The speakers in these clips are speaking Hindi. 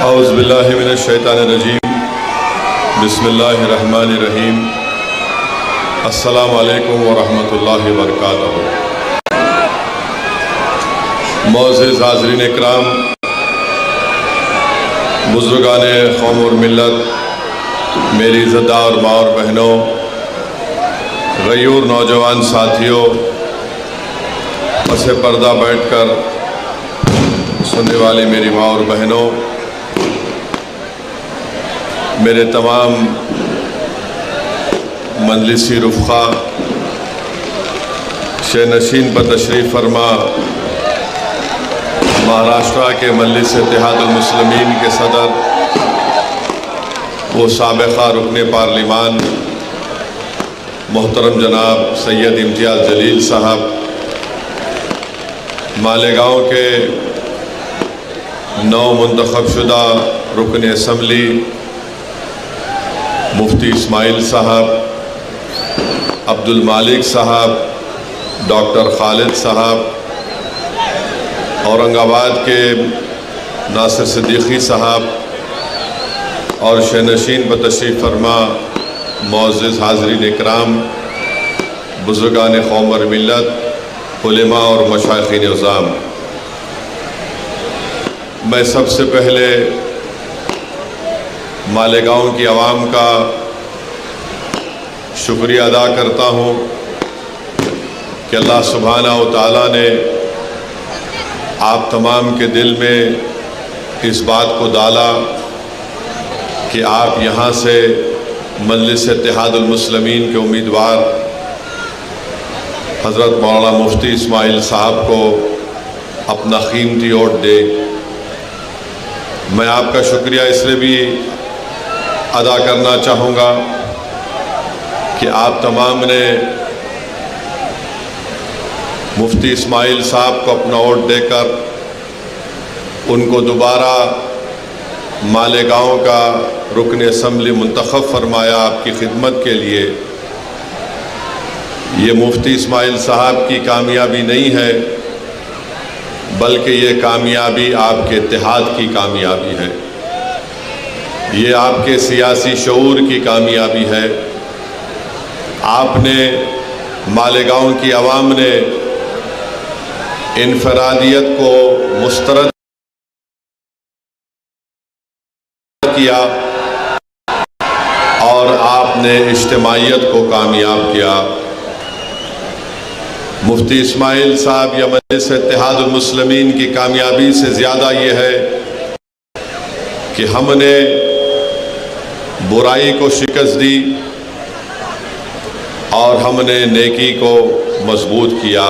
औज़ुबिल्लाहि मिनश्शैतानिर्रजीम बिस्मिल्लाहिर्रहमानिर्रहीम अस्सलामु अलैकुम वरहमतुल्लाहि वबरकातुहू। मोअज़्ज़िज़ हाज़रीन इकराम, बुज़ुर्गाने क़ौम और मिल्लत, मेरी इज़्ज़तदार और माँ और बहनों, ग़यूर नौजवान साथियों, पसे पर्दा बैठकर सुनने वाली मेरी माँ और बहनों, मेरे तमाम मजलिसी रुफ़क़ा, शहनशीन पर तशरीफ़ फरमा महाराष्ट्र के मजलिस इत्तेहादुल मुस्लिमीन के सदर वो साबिक़ा रुकने पार्लिमान मोहतरम जनाब सैयद इम्तियाज़ जलील साहब, मालेगांव के नौ मुंतखब शुदा रुकन असम्बली मुफ्ती इस्माइल साहब, अब्दुल मालिक साहब, डॉक्टर खालिद साहब, औरंगाबाद के नासिर सिद्दीकी साहब और शहनशीन पर तशरीफ़ फरमा मुअज़्ज़िज़ हाज़रीन इकराम, बुज़ुर्गाने क़ौम और मिल्लत, उलेमा और मशाइख़ीन इज़्ज़ाम, मैं सबसे पहले मालेगांव की आवाम का शुक्रिया अदा करता हूँ कि अल्लाह सुब्हानहू व तआला ने आप तमाम के दिल में इस बात को डाला कि आप यहाँ से मजलिस इत्तेहादुल मुस्लिमीन के उम्मीदवार हज़रत मौलाना मुफ्ती इस्माइल साहब को अपना कीमती वोट दे। मैं आपका शुक्रिया इसलिए भी अदा करना चाहूँगा कि आप तमाम ने मुफ्ती इस्माइल साहब को अपना वोट देकर उनको दोबारा मालेगांव का रुकन असम्बली मुंतखब फरमाया आपकी खिदमत के लिए। ये मुफ्ती इस्माइल साहब की कामयाबी नहीं है, बल्कि ये कामयाबी आपके इत्तेहाद की कामयाबी है, ये आपके सियासी शऊर की कामयाबी है। आपने मालेगांव की आवाम ने इनफरादियत को मुस्तरद किया और आपने इज्तिमाइयत को कामयाब किया। मुफ्ती इस्माइल साहब या मजलिस इत्तेहादुल मुस्लिमीन की कामयाबी से ज़्यादा ये है कि हमने बुराई को शिकस्त दी और हमने नेकी को मजबूत किया।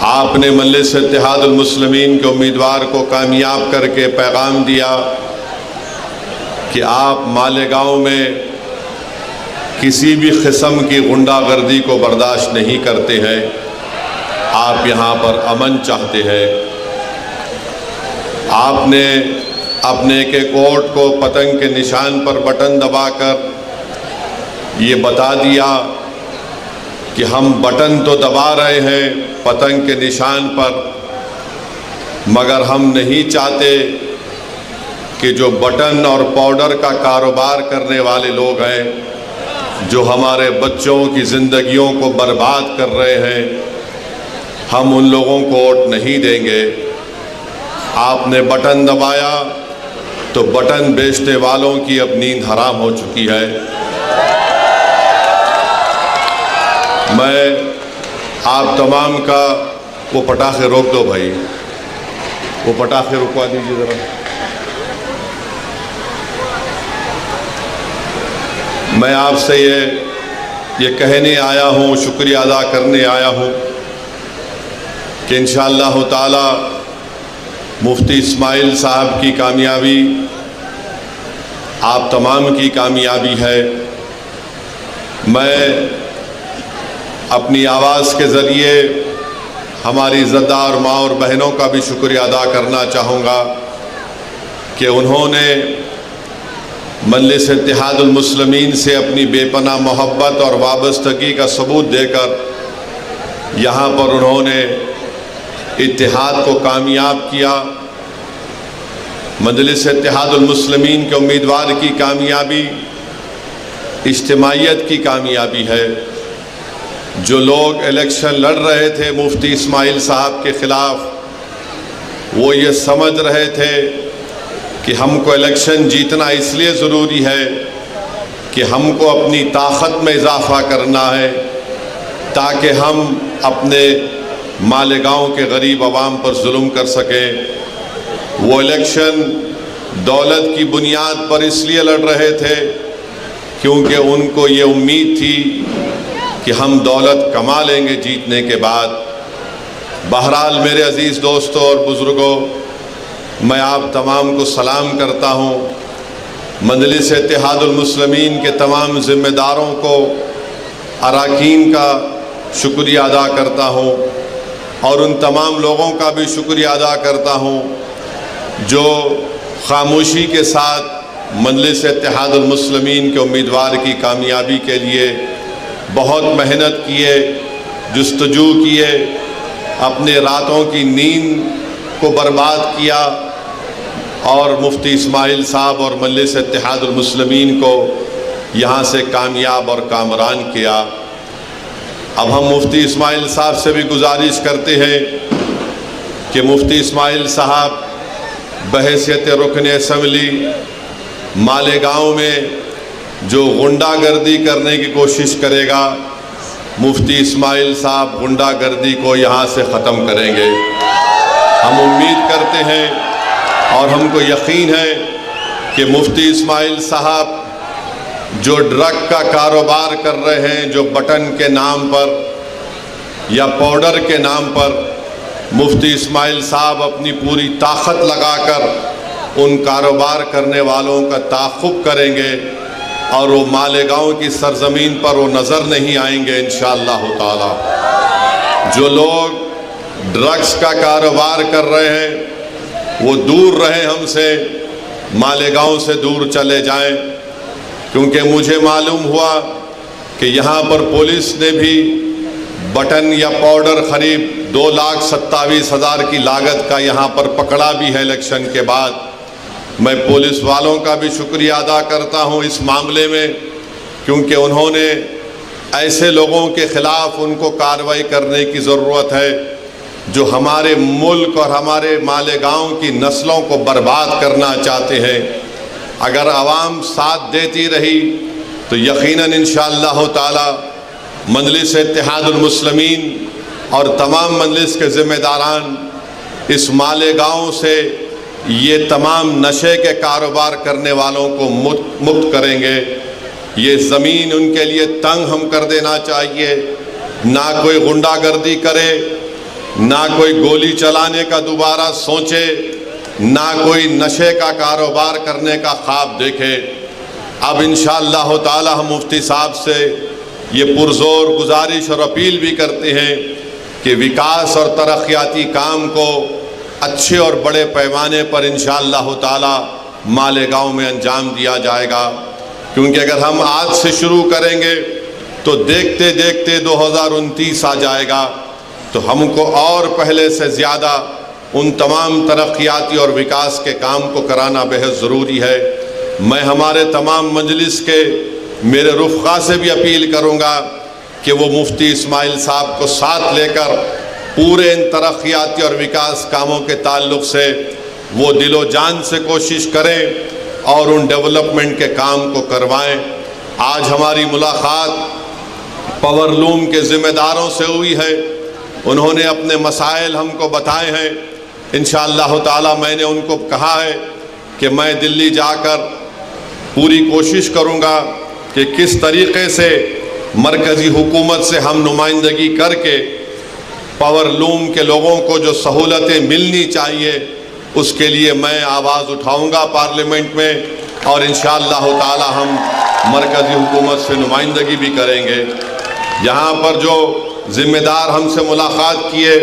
आपने मजलिस इत्तेहादुल मुस्लिमीन के उम्मीदवार को कामयाब करके पैगाम दिया कि आप मालेगांव में किसी भी किस्म की गुंडागर्दी को बर्दाश्त नहीं करते हैं, आप यहाँ पर अमन चाहते हैं। आपने अपने एक एक वोट को पतंग के निशान पर बटन दबाकर ये बता दिया कि हम बटन तो दबा रहे हैं पतंग के निशान पर, मगर हम नहीं चाहते कि जो बटन और पाउडर का कारोबार करने वाले लोग हैं, जो हमारे बच्चों की ज़िंदगियों को बर्बाद कर रहे हैं, हम उन लोगों को वोट नहीं देंगे। आपने बटन दबाया तो बटन बेचने वालों की अब नींद हराम हो चुकी है। मैं आप तमाम का वो पटाखे रोक दो भाई, वो पटाखे रुकवा दीजिए ज़रा। मैं आपसे ये कहने आया हूँ, शुक्रिया अदा करने आया हूँ कि इंशाअल्लाह ताला मुफ्ती इस्माइल साहब की कामयाबी आप तमाम की कामयाबी है। मैं अपनी आवाज़ के ज़रिए हमारी इज़्ज़तदार माँ और बहनों का भी शुक्रिया अदा करना चाहूँगा कि उन्होंने मजलिस इत्तेहादुल मुस्लिमीन से अपनी बेपनाह मोहब्बत और वाबस्तगी का सबूत देकर यहाँ पर उन्होंने इत्तेहाद को कामयाब किया मजलिस इत्तेहादुल मुस्लिमीन के उम्मीदवार की कामयाबी इज्तिमाइयत की कामयाबी है। जो लोग इलेक्शन लड़ रहे थे मुफ्ती इस्माइल साहब के ख़िलाफ़, वो ये समझ रहे थे कि हमको इलेक्शन जीतना इसलिए ज़रूरी है कि हमको अपनी ताकत में इजाफ़ा करना है ताकि हम अपने मालेगांव के गरीब आवाम पर जुल्म कर सकें। वो इलेक्शन दौलत की बुनियाद पर इसलिए लड़ रहे थे क्योंकि उनको ये उम्मीद थी कि हम दौलत कमा लेंगे जीतने के बाद। बहरहाल मेरे अज़ीज़ दोस्तों और बुज़ुर्गों, मैं आप तमाम को सलाम करता हूँ। मजलिस इत्तेहादुल मुस्लिमीन के तमाम ज़िम्मेदारों को, अरकान का शुक्रिया अदा करता हूँ और उन तमाम लोगों का भी शुक्रिया अदा करता हूँ जो खामोशी के साथ मजलिस इत्तेहादुल मुस्लिमीन के उम्मीदवार की कामयाबी के लिए बहुत मेहनत किए, जुस्तजू किए, अपने रातों की नींद को बर्बाद किया और मुफ्ती इस्माइल साहब और मजलिस इत्तेहादुल मुस्लिमीन को यहाँ से कामयाब और कामरान किया। अब हम मुफ्ती इस्माइल साहब से भी गुजारिश करते हैं कि मुफ्ती इस्माइल साहब बहैसियत रुकन असम्बली मालेगांव में जो गुंडागर्दी करने की कोशिश करेगा, मुफ्ती इस्माइल साहब गुंडागर्दी को यहाँ से ख़त्म करेंगे। हम उम्मीद करते हैं और हमको यकीन है कि मुफ्ती इस्माइल साहब जो ड्रग का कारोबार कर रहे हैं, जो बटन के नाम पर या पाउडर के नाम पर, मुफ्ती इस्माइल साहब अपनी पूरी ताकत लगाकर उन कारोबार करने वालों का ताक़ुब करेंगे और वो मालेगांव की सरजमीन पर वो नज़र नहीं आएंगे इंशाअल्लाह ताला। जो लोग ड्रग्स का कारोबार कर रहे हैं वो दूर रहे हमसे, मालेगांव से दूर चले जाएं, क्योंकि मुझे मालूम हुआ कि यहाँ पर पुलिस ने भी बटन या पाउडर करीब 2,27,000 की लागत का यहाँ पर पकड़ा भी है इलेक्शन के बाद। मैं पुलिस वालों का भी शुक्रिया अदा करता हूँ इस मामले में, क्योंकि उन्होंने ऐसे लोगों के ख़िलाफ़ उनको कार्रवाई करने की ज़रूरत है जो हमारे मुल्क और हमारे मालेगांव की नस्लों को बर्बाद करना चाहते हैं। अगर आवाम साथ देती रही तो यकीनन इंशाअल्लाह ताला मजलिस इत्तेहादुल मुस्लिमीन और तमाम मजलिस के ज़िम्मेदारान इस मालेगांव से ये तमाम नशे के कारोबार करने वालों को मुक्त करेंगे। ये ज़मीन उनके लिए तंग हम कर देना चाहिए, ना कोई गुंडागर्दी करे, ना कोई गोली चलाने का दोबारा सोचे, ना कोई नशे का कारोबार करने का ख्वाब देखे। अब इंशाअल्लाह ताला हम मुफ्ती साहब से ये पुरज़ोर गुजारिश और अपील भी करते हैं कि विकास और तरक्याती काम को अच्छे और बड़े पैमाने पर इंशाअल्लाह ताला मालेगांव में अंजाम दिया जाएगा। क्योंकि अगर हम आज से शुरू करेंगे तो देखते देखते 2029 आ जाएगा, तो हमको और पहले से ज़्यादा उन तमाम तरक्याती और विकास के काम को कराना बेहद ज़रूरी है। मैं हमारे तमाम मजलिस के मेरे रुफ़क़ा से भी अपील करूँगा कि वो मुफ्ती इस्माइल साहब को साथ लेकर पूरे इन तरक्याती और विकास कामों के ताल्लुक़ से वो दिलो जान से कोशिश करें और उन डेवलपमेंट के काम को करवाएं। आज हमारी मुलाकात पावरलूम के ज़िम्मेदारों से हुई है, उन्होंने अपने मसाइल हमको बताए हैं। इंशाअल्लाह ताला मैंने उनको कहा है कि मैं दिल्ली जाकर पूरी कोशिश करूँगा कि किस तरीक़े से मरकज़ी हुकूमत से हम नुमाइंदगी करके पावरलूम के लोगों को जो सहूलतें मिलनी चाहिए उसके लिए मैं आवाज़ उठाऊंगा पार्लियामेंट में, और इंशाअल्लाह ताला हम मरकज़ी हुकूमत से नुमाइंदगी भी करेंगे। यहाँ पर जो ज़िम्मेदार हमसे मुलाकात किए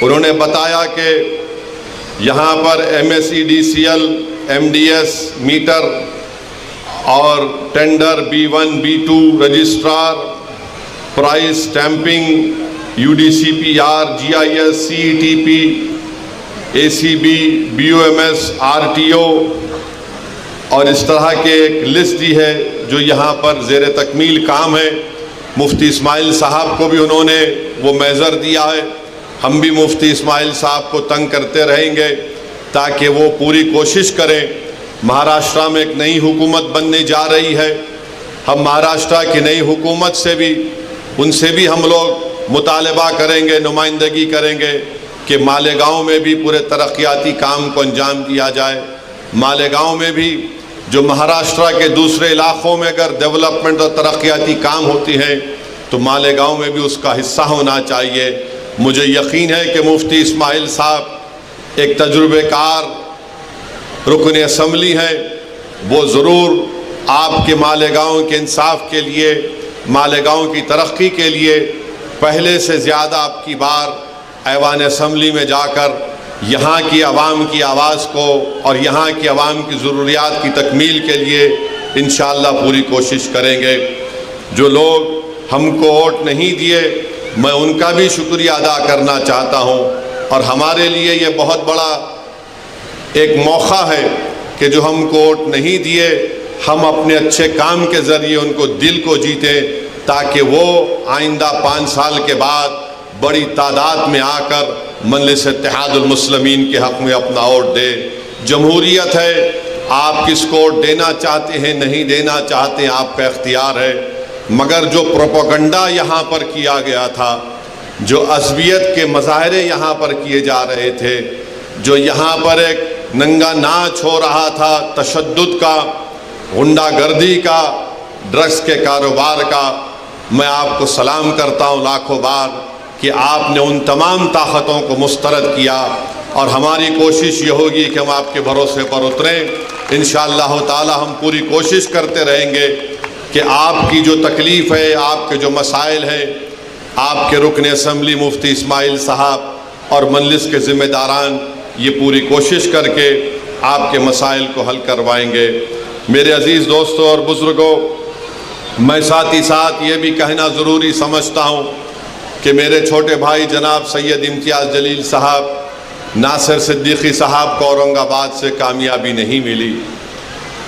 उन्होंने बताया कि यहाँ पर MSEDCL, MDS मीटर और tender B1, B2, registrar, price stamping, UDCPR, GIS, CETP ACB, BOMS, RTO और इस तरह के एक लिस्ट दी है जो यहाँ पर ज़ेर तकमील काम है। मुफ्ती इस्माइल साहब को भी उन्होंने वो मेज़र दिया है। हम भी मुफ्ती इस्माइल साहब को तंग करते रहेंगे ताकि वो पूरी कोशिश करें। महाराष्ट्र में एक नई हुकूमत बनने जा रही है। हम महाराष्ट्र की नई हुकूमत से भी उनसे भी हम लोग मुतालबा करेंगे, नुमाइंदगी करेंगे कि मालेगांव में भी पूरे तरक्याती काम को अंजाम दिया जाए। मालेगांव में भी जो महाराष्ट्र के दूसरे इलाक़ों में अगर डेवलपमेंट और तरक्याती काम होती हैं तो मालेगांव में भी उसका हिस्सा होना चाहिए। मुझे यकीन है कि मुफ्ती इस्माइल साहब एक तजुर्बेकार रुकन असम्बली हैं, वो ज़रूर आपके मालेगांव के इंसाफ के लिए, मालेगांव की तरक्की के लिए पहले से ज़्यादा आपकी बार ऐवान असम्बली में जाकर यहाँ की आवाम की आवाज़ को और यहाँ की आवाम की ज़रूरियात की तकमील के लिए इंशाअल्लाह पूरी कोशिश करेंगे। जो लोग हमको वोट नहीं दिए, मैं उनका भी शुक्रिया अदा करना चाहता हूँ। और हमारे लिए ये बहुत बड़ा एक मौका है कि जो हमको वोट नहीं दिए, हम अपने अच्छे काम के ज़रिए उनको दिल को जीते ताकि वो आइंदा 5 साल के बाद बड़ी तादाद में आकर मजलिस इत्तेहादुल मुस्लिमीन के हक़ में अपना वोट दे। जमहूरियत है, आप किसको वोट देना चाहते हैं, नहीं देना चाहते हैं, आपका इख्तियार है। मगर जो प्रोपेगेंडा यहाँ पर किया गया था, जो अज़बियत के मज़ाहरे यहाँ पर किए जा रहे थे, जो यहाँ पर एक नंगा नाच हो रहा था तशद्दुद का, गुंडागर्दी का, ड्रग्स के कारोबार का, मैं आपको सलाम करता हूँ लाखों बार कि आपने उन तमाम ताकतों को मुस्तरद किया। और हमारी कोशिश ये होगी कि हम आपके भरोसे पर उतरें। इंशाअल्लाह ताला हम पूरी कोशिश करते रहेंगे कि आपकी जो तकलीफ़ है, आपके जो मसाइल हैं, आपके रुकन असम्बली मुफ्ती इस्माइल साहब और मजलिस के ज़िम्मेदारान ये पूरी कोशिश करके आपके मसाइल को हल करवाएंगे। मेरे अज़ीज़ दोस्तों और बुज़ुर्गों, मैं साथ ही साथ ये भी कहना ज़रूरी समझता हूँ कि मेरे छोटे भाई जनाब सैयद इम्तियाज़ जलील साहब, नासिर सिद्दीकी साहब को औरंगाबाद से कामयाबी नहीं मिली।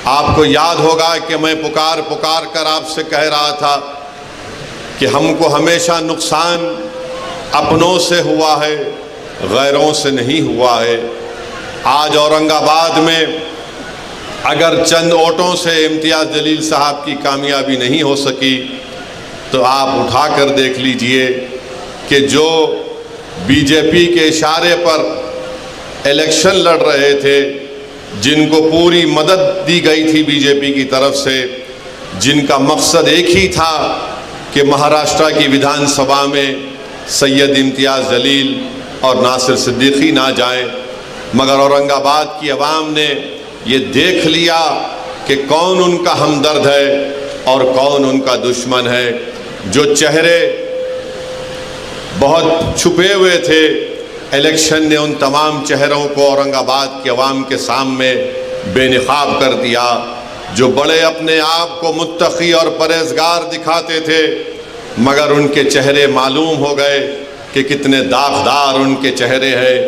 आपको याद होगा कि मैं पुकार कर आपसे कह रहा था कि हमको हमेशा नुकसान अपनों से हुआ है, गैरों से नहीं हुआ है। आज औरंगाबाद में अगर चंद वोटों से इम्तियाज़ जलील साहब की कामयाबी नहीं हो सकी तो आप उठा कर देख लीजिए कि जो बीजेपी के इशारे पर इलेक्शन लड़ रहे थे, जिनको पूरी मदद दी गई थी बीजेपी की तरफ से, जिनका मकसद एक ही था कि महाराष्ट्र की विधानसभा में सैयद इम्तियाज़ जलील और नासिर सिद्दीकी ना जाएं, मगर औरंगाबाद की आवाम ने ये देख लिया कि कौन उनका हमदर्द है और कौन उनका दुश्मन है। जो चेहरे बहुत छुपे हुए थे, इलेक्शन ने उन तमाम चेहरों को औरंगाबाद की आवाम के सामने बेनकाब कर दिया। जो बड़े अपने आप को मुत्तकी और परहेजगार दिखाते थे, मगर उनके चेहरे मालूम हो गए कि कितने दागदार उनके चेहरे हैं,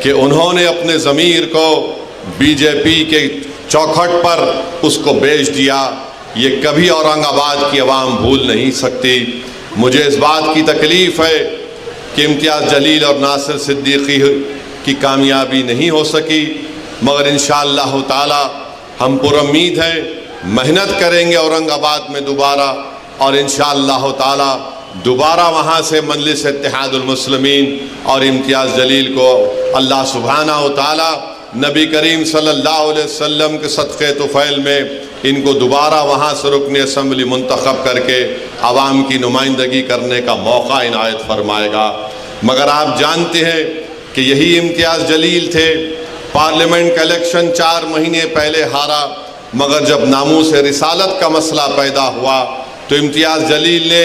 कि उन्होंने अपने ज़मीर को बीजेपी के चौखट पर उसको बेच दिया। ये कभी औरंगाबाद की आवाम भूल नहीं सकती। मुझे इस बात की तकलीफ़ है कि इम्तियाज़ जलील और नासिर सिद्दीकी की कामयाबी नहीं हो सकी, मगर इंशाअल्लाह ताला हम पुरुम्मीद हैं, मेहनत करेंगे औरंगाबाद में दोबारा, और इंशाअल्लाह ताला दोबारा वहाँ से मजलिस इत्तेहादुल मुस्लिमीन और इम्तियाज़ जलील को अल्लाह सुब्हानहू ताला नबी करीम सल्लल्लाहु अलैहि वसल्लम के सदक़े तुफ़ैल में इनको दोबारा वहाँ से रुकन असम्बली मुंतखब करके आवाम की नुमाइंदगी करने का मौका इनायत फरमाएगा। मगर आप जानते हैं कि यही इम्तियाज़ जलील थे, पार्लियामेंट का इलेक्शन 4 महीने पहले हारा, मगर जब नामूस रिसालत का मसला पैदा हुआ तो इम्तियाज़ जलील ने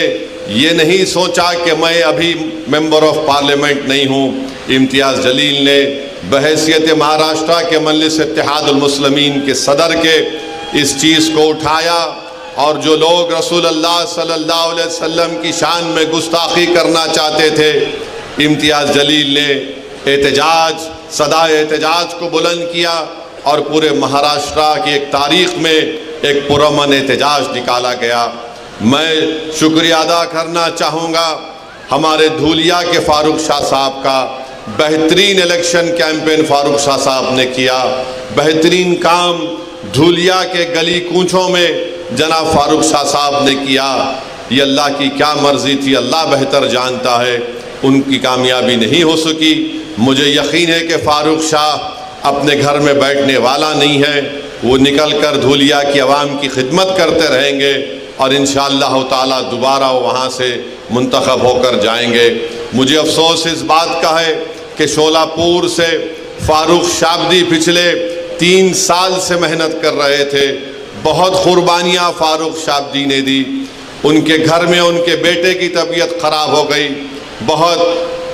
ये नहीं सोचा कि मैं अभी मेंबर ऑफ पार्लियामेंट नहीं हूँ। इम्तियाज़ जलील ने बहैसियत महाराष्ट्र के मजलिस इत्तेहादुल मुस्लिमीन के सदर के इस चीज़ को उठाया, और जो लोग रसूल अल्लाह सल्लल्लाहु अलैहि वसल्लम की शान में गुस्ताखी करना चाहते थे, इम्तियाज़ जलील ने एहतजाज सदाए एहतजाज को बुलंद किया और पूरे महाराष्ट्र की एक तारीख में एक पुरअमन एहतजाज निकाला गया। मैं शुक्रिया अदा करना चाहूँगा हमारे धूलिया के फारूक शाह साहब का। बेहतरीन इलेक्शन कैंपेन फारूक शाह साहब ने किया, बेहतरीन काम धूलिया के गली कूचों में जनाब फारूक शाह साहब ने किया। ये अल्लाह की क्या मर्जी थी, अल्लाह बेहतर जानता है। उनकी कामयाबी नहीं हो सकी। मुझे यकीन है कि फारूक शाह अपने घर में बैठने वाला नहीं है, वो निकल कर धूलिया की आवाम की खिदमत करते रहेंगे और इंशाअल्लाह ताला दोबारा वहाँ से मुंतखब होकर जाएंगे। मुझे अफसोस इस बात का है कि शोलापुर से फारूक शाबदी पिछले 3 साल से मेहनत कर रहे थे। बहुत कुर्बानियाँ फारूक शाबदी ने दी। उनके घर में उनके बेटे की तबीयत ख़राब हो गई, बहुत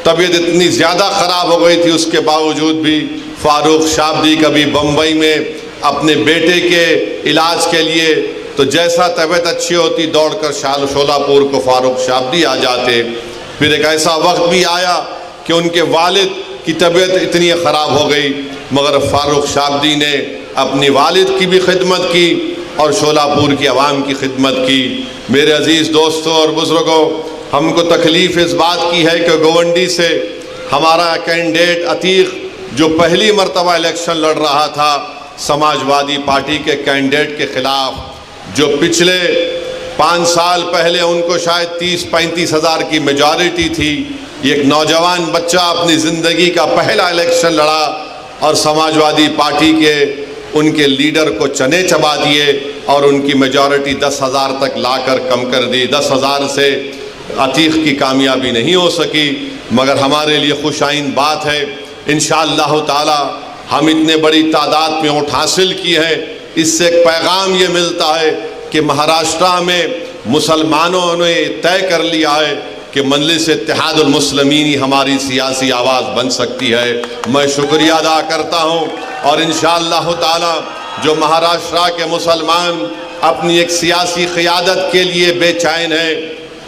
तबीयत इतनी ज़्यादा ख़राब हो गई थी, उसके बावजूद भी फारूक शाबदी कभी बम्बई में अपने बेटे के इलाज के लिए, तो जैसा तबीयत अच्छी होती दौड़कर शोलापुर को फारूक शाबदी आ जाते। फिर एक ऐसा वक्त भी आया कि उनके वालिद की तबीयत इतनी ख़राब हो गई, मगर फारूक शाबदी ने अपनी वालिद की भी खिदमत की और शोलापुर की आवाम की खिदमत की। मेरे अज़ीज़ दोस्तों और बुज़ुर्गों, हमको तकलीफ़ इस बात की है कि गोवंडी से हमारा कैंडिडेट अतीक जो पहली मरतबा इलेक्शन लड़ रहा था समाजवादी पार्टी के कैंडिडेट के ख़िलाफ़, जो पिछले 5 साल पहले उनको शायद 30-35 हज़ार की मेजॉरिटी थी, एक नौजवान बच्चा अपनी ज़िंदगी का पहला इलेक्शन लड़ा और समाजवादी पार्टी के उनके लीडर को चने चबा दिए और उनकी मेजॉरिटी 10,000 तक लाकर कम कर दी। 10,000 से अतीक की कामयाबी नहीं हो सकी, मगर हमारे लिए खुशाइन बात है इंशाअल्लाह ताला हम इतने बड़ी तादाद में वोट हासिल की है। इससे एक पैगाम ये मिलता है कि महाराष्ट्र में मुसलमानों ने तय कर लिया है कि मजलिस इत्तेहादुल मुस्लिमीन ही हमारी सियासी आवाज़ बन सकती है। मैं शुक्रिया अदा करता हूँ और इंशाअल्लाह ताला जो महाराष्ट्र के मुसलमान अपनी एक सियासी क़ियादत के लिए बेचैन है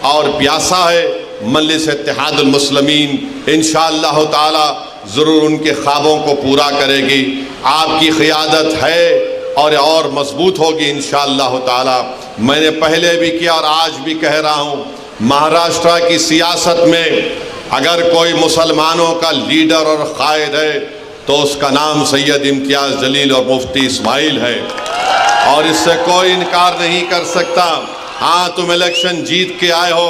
और प्यासा है, मजलिस इत्तेहादुल मुस्लिमीन इंशाअल्लाह ताला ज़रूर उनके ख्वाबों को पूरा करेगी। आपकी क़ियादत है और मजबूत होगी इंशाअल्लाह ताला। मैंने पहले भी किया और आज भी कह रहा हूँ, महाराष्ट्र की सियासत में अगर कोई मुसलमानों का लीडर और कायद है तो उसका नाम सैयद इम्तियाज़ जलील और मुफ्ती इस्माइल है और इससे कोई इनकार नहीं कर सकता। हाँ, तुम इलेक्शन जीत के आए हो,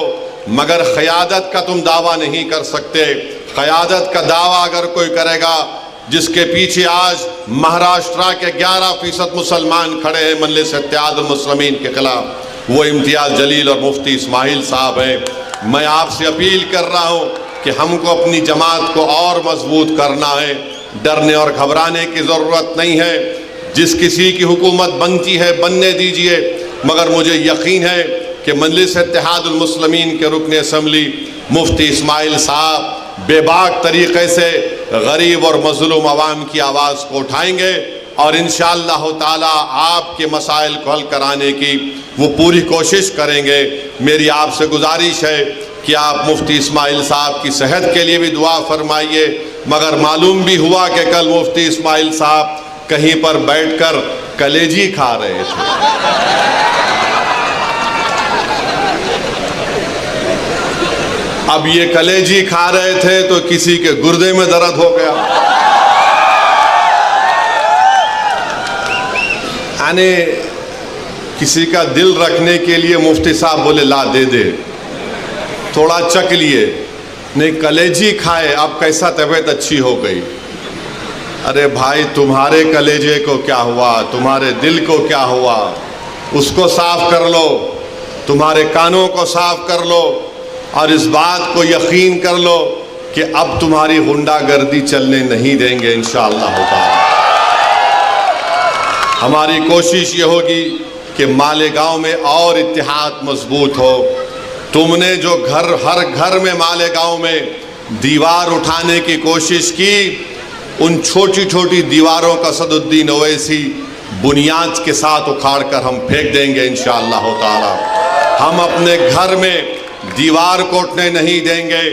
मगर क़यादत का तुम दावा नहीं कर सकते। क़यादत का दावा अगर कोई करेगा जिसके पीछे आज महाराष्ट्र के 11% मुसलमान खड़े हैं मजलिस इत्तेहादुल मुस्लिमीन के खिलाफ, वो इम्तियाज़ जलील और मुफ्ती इस्माइल साहब हैं। मैं आपसे अपील कर रहा हूँ कि हमको अपनी जमात को और मजबूत करना है। डरने और घबराने की ज़रूरत नहीं है। जिस किसी की हुकूमत बनती है बनने दीजिए, मगर मुझे यकीन है कि मजलिस इत्तेहादुल मुस्लिमीन के रुकन असम्बली मुफ्ती इस्माइल साहब बेबाक तरीक़े से गरीब और मज़लूम आवाम की आवाज़ को उठाएंगे और इंशाअल्लाह ताला आपके मसाइल को हल कराने की वो पूरी कोशिश करेंगे। मेरी आपसे गुजारिश है कि आप मुफ्ती इस्माइल साहब की सेहत के लिए भी दुआ फरमाइए। मगर मालूम भी हुआ कि कल मुफ्ती इस्माइल साहब कहीं पर बैठकर कलेजी खा रहे थे। अब ये कलेजी खा रहे थे तो किसी के गुर्दे में दर्द हो गया। यानी किसी का दिल रखने के लिए मुफ्ती साहब बोले ला दे दे, थोड़ा चख लिए, नहीं कलेजी खाए, अब कैसा तबीयत अच्छी हो गई। अरे भाई, तुम्हारे कलेजे को क्या हुआ, तुम्हारे दिल को क्या हुआ, उसको साफ कर लो, तुम्हारे कानों को साफ कर लो और इस बात को यकीन कर लो कि अब तुम्हारी गुंडागर्दी चलने नहीं देंगे इंशाअल्लाह ताला। हमारी कोशिश ये होगी कि मालेगांव में और इत्तेहाद मजबूत हो। तुमने जो हर घर में मालेगांव में दीवार उठाने की कोशिश की, उन छोटी छोटी दीवारों का सदुद्दीन ओवैसी बुनियाद के साथ उखाड़ कर हम फेंक देंगे इंशाअल्लाह ताला। हम अपने घर में दीवार कोटने नहीं देंगे।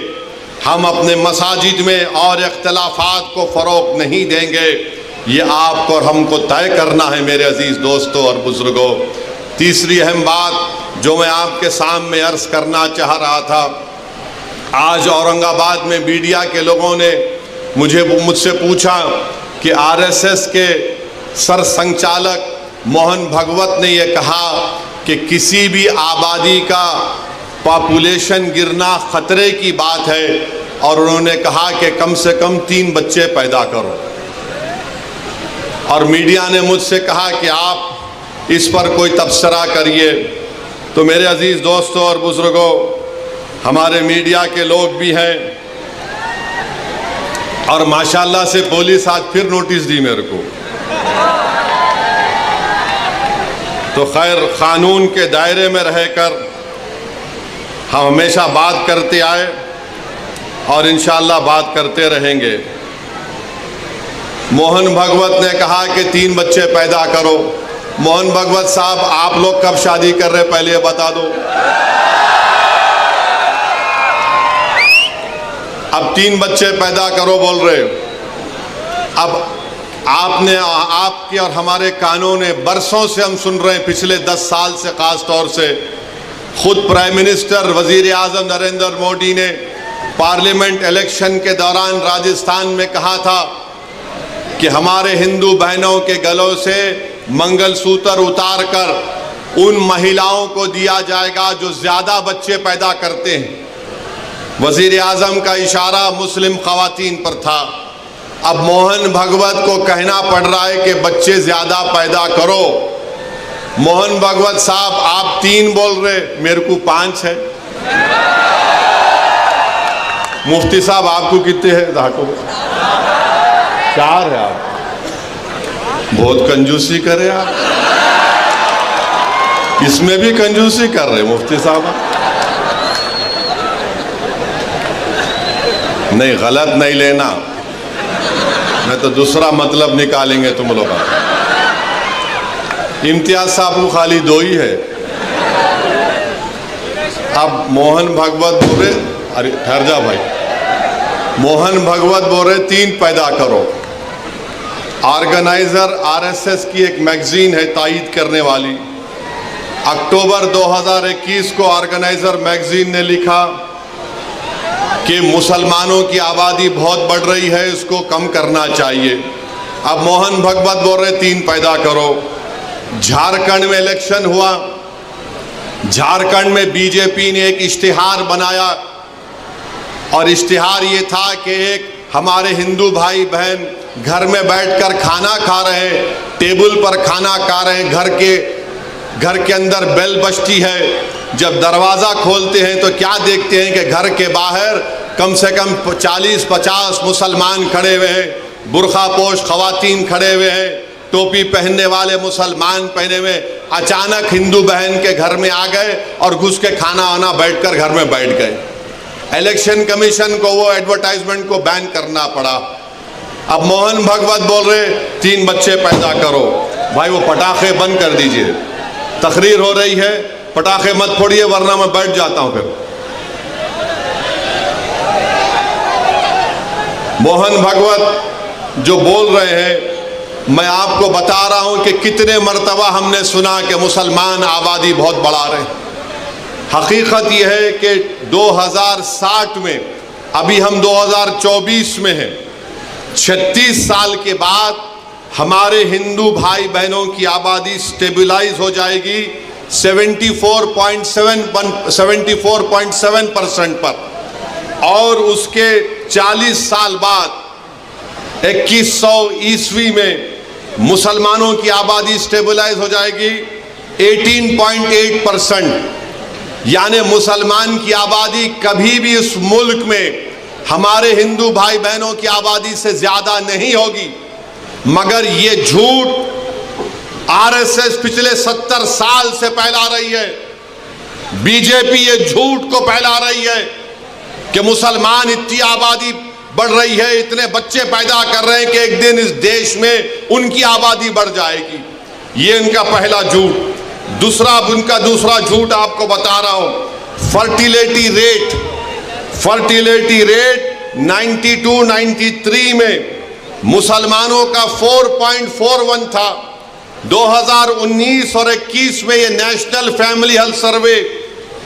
हम अपने मसाजिद में और इख्तिलाफात को फ़रोग़ नहीं देंगे। ये आपको और हमको तय करना है मेरे अजीज़ दोस्तों और बुज़ुर्गों। तीसरी अहम बात जो मैं आपके सामने अर्ज़ करना चाह रहा था, आज औरंगाबाद में मीडिया के लोगों ने मुझसे पूछा कि आरएसएस के सरसंघचालक मोहन भागवत ने यह कहा कि किसी भी आबादी का पॉपुलेशन गिरना ख़तरे की बात है, और उन्होंने कहा कि कम से कम 3 बच्चे पैदा करो। और मीडिया ने मुझसे कहा कि आप इस पर कोई तबसरा करिए। तो मेरे अजीज़ दोस्तों और बुज़ुर्गों, हमारे मीडिया के लोग भी हैं, और माशाल्लाह से पुलिस आज फिर नोटिस दी मेरे को। तो खैर, कानून के दायरे में रहकर हम हमेशा बात करते आए और इंशाअल्लाह बात करते रहेंगे। मोहन भागवत ने कहा कि 3 बच्चे पैदा करो। मोहन भागवत साहब, आप लोग कब शादी कर रहे पहले ये बता दो। अब 3 बच्चे पैदा करो बोल रहे। अब आपके और हमारे कानों ने बरसों से हम सुन रहे हैं, पिछले 10 साल से खास तौर से खुद प्राइम मिनिस्टर वजीर आज़म नरेंद्र मोदी ने पार्लियामेंट इलेक्शन के दौरान राजस्थान में कहा था कि हमारे हिंदू बहनों के गलों से मंगलसूत्र उतार कर उन महिलाओं को दिया जाएगा जो ज़्यादा बच्चे पैदा करते हैं। वजीर आज़म का इशारा मुस्लिम ख़वातीन पर था। अब मोहन भागवत को कहना पड़ रहा है कि बच्चे ज़्यादा पैदा करो। मोहन भागवत साहब, आप 3 बोल रहे, मेरे को 5 है। मुफ्ती साहब, आपको कितने हैं? 4 है। आप बहुत कंजूसी करे, आप इसमें भी कंजूसी कर रहे मुफ्ती साहब। नहीं, गलत नहीं लेना, मैं तो दूसरा मतलब निकालेंगे तुम लोग। इम्तियाज साहब को खाली 2 ही है। अब मोहन भागवत बोल रहे, अरे ठहर जा भाई, मोहन भागवत बोल रहे 3 पैदा करो। ऑर्गेनाइजर आरएसएस की एक मैगजीन है तायीद करने वाली, अक्टूबर 2021 को ऑर्गेनाइजर मैगजीन ने लिखा कि मुसलमानों की आबादी बहुत बढ़ रही है, इसको कम करना चाहिए। अब मोहन भागवत बोल रहे 3 पैदा करो। झारखंड में इलेक्शन हुआ, झारखंड में बीजेपी ने एक इश्तिहार बनाया, और इश्तिहार ये था कि एक हमारे हिंदू भाई बहन घर में बैठकर खाना खा रहे हैं, टेबल पर खाना खा रहे हैं, घर के अंदर बेल बजती है। जब दरवाज़ा खोलते हैं तो क्या देखते हैं कि घर के बाहर कम से कम 40-50 मुसलमान खड़े हुए हैं, बुरखा पोश ख़वातीन खड़े हुए हैं, टोपी पहनने वाले मुसलमान पहने हुए। अचानक हिंदू बहन के घर में आ गए और घुस के खाना वाना बैठकर घर में बैठ गए। इलेक्शन कमीशन को वो एडवर्टाइजमेंट को बैन करना पड़ा। अब मोहन भागवत बोल रहे 3 बच्चे पैदा करो। भाई, वो पटाखे बंद कर दीजिए, तकरीर हो रही है, पटाखे मत फोड़िए वरना मैं बैठ जाता हूं। फिर मोहन भागवत जो बोल रहे हैं, मैं आपको बता रहा हूं कि कितने मर्तबा हमने सुना कि मुसलमान आबादी बहुत बढ़ा रहे हैं। हकीकत यह है कि 2060 में, अभी हम 2024 में हैं, 36 साल के बाद हमारे हिंदू भाई बहनों की आबादी स्टेबलाइज हो जाएगी 74.7% पर, और उसके 40 साल बाद 2100 ईस्वी में मुसलमानों की आबादी स्टेबलाइज हो जाएगी 18.8%। यानी मुसलमान की आबादी कभी भी इस मुल्क में हमारे हिंदू भाई बहनों की आबादी से ज्यादा नहीं होगी। मगर ये झूठ आरएसएस पिछले 70 साल से फैला रही है। बीजेपी ये झूठ को फैला रही है कि मुसलमान इतनी आबादी बढ़ रही है, इतने बच्चे पैदा कर रहे हैं कि एक दिन इस देश में उनकी आबादी बढ़ जाएगी। ये इनका पहला झूठ। उनका दूसरा झूठ आपको बता रहा हूं, फर्टिलिटी रेट 92-93 में मुसलमानों का 4.41 था। 2019 और 21 में ये नेशनल फैमिली हेल्थ सर्वे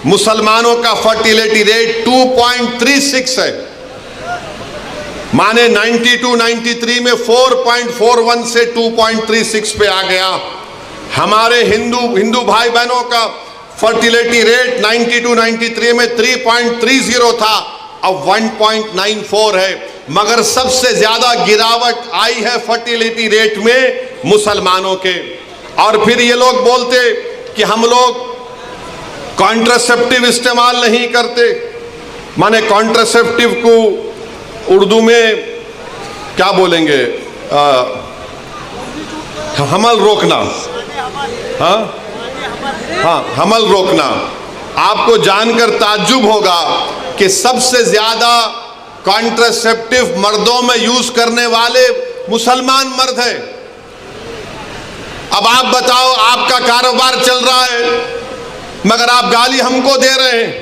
मुसलमानों का फर्टिलिटी रेट 2.36 है। माने 92-93 में 4.41 से 2.36 पे आ गया। हमारे हिंदू भाई बहनों का फर्टिलिटी रेट 92-93 में 3.30 था, अब 1.94 है। मगर सबसे ज्यादा गिरावट आई है फर्टिलिटी रेट में मुसलमानों के। और फिर ये लोग बोलते कि हम लोग कॉन्ट्रासेप्टिव इस्तेमाल नहीं करते। माने कॉन्ट्रासेप्टिव को उर्दू में क्या बोलेंगे? हमल रोकना। हाँ, हमल रोकना। आपको जानकर ताज्जुब होगा कि सबसे ज्यादा कॉन्ट्रासेप्टिव मर्दों में यूज करने वाले मुसलमान मर्द हैं। अब आप बताओ, आपका कारोबार चल रहा है मगर आप गाली हमको दे रहे हैं।